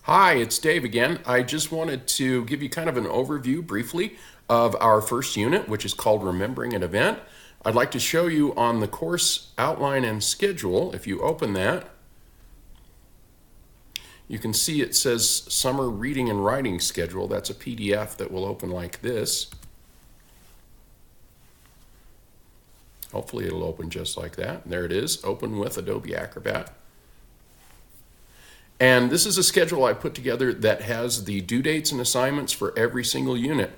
Hi, it's Dave again. I just wanted to give you kind of an overview briefly of our first unit, which is called Remembering an Event. I'd like to show you on the course outline and schedule. If you open that, you can see it says Summer Reading and Writing Schedule. That's a PDF that will open like this. Hopefully it'll open just like that. There it is, open with Adobe Acrobat. And this is a schedule I put together that has the due dates and assignments for every single unit.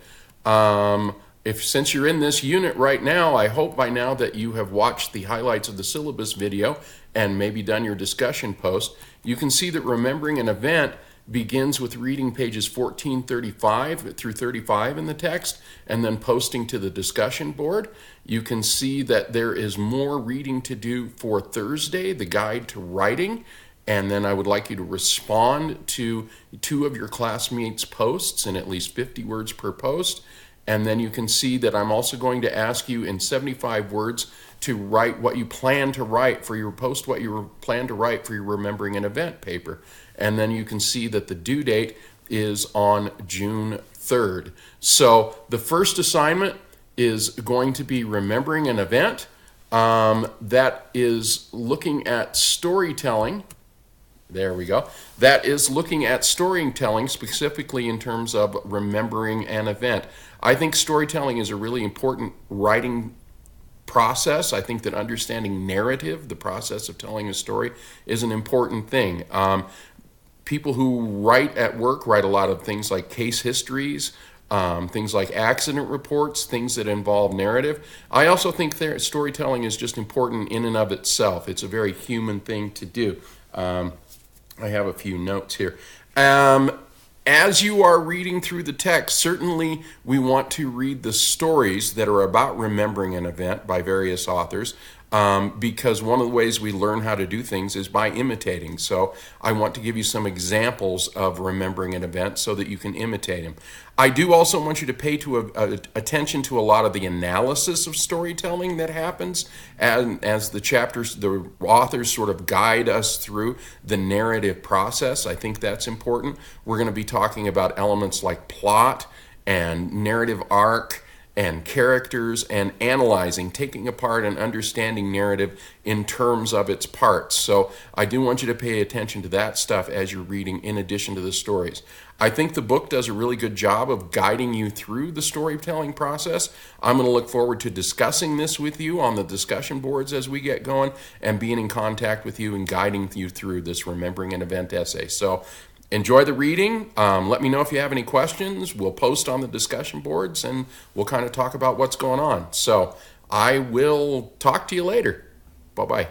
Since you're in this unit right now, I hope by now that you have watched the highlights of the syllabus video and maybe done your discussion post. You can see that remembering an event begins with reading pages 1435 through 35 in the text and then posting to the discussion board. You can see that there is more reading to do for Thursday, the guide to writing. And then I would like you to respond to 2 of your classmates' posts in at least 50 words per post. And then you can see that I'm also going to ask you in 75 words to write what you plan to write for your post, what you plan to write for your Remembering an Event paper. And then you can see that the due date is on June 3rd. So the first assignment is going to be Remembering an Event. That is looking at storytelling. There we go. That is looking at storytelling specifically in terms of remembering an event. I think storytelling is a really important writing process. I think that understanding narrative, the process of telling a story, is an important thing. People who write at work write a lot of things like case histories, things like accident reports, things that involve narrative. I also think storytelling is just important in and of itself. It's a very human thing to do. I have a few notes here. As you are reading through the text, certainly we want to read the stories that are about remembering an event by various authors, because one of the ways we learn how to do things is by imitating. So I want to give you some examples of remembering an event so that you can imitate them. I do also want you to pay attention to a lot of the analysis of storytelling that happens as the authors sort of guide us through the narrative process. I think that's important. We're going to be talking about elements like plot and narrative arc and characters and analyzing, taking apart and understanding narrative in terms of its parts. So I do want you to pay attention to that stuff as you're reading in addition to the stories. I think the book does a really good job of guiding you through the storytelling process. I'm going to look forward to discussing this with you on the discussion boards as we get going and being in contact with you and guiding you through this Remembering an Event essay. So enjoy the reading. Let me know if you have any questions. We'll post on the discussion boards and we'll kind of talk about what's going on. So I will talk to you later. Bye-bye.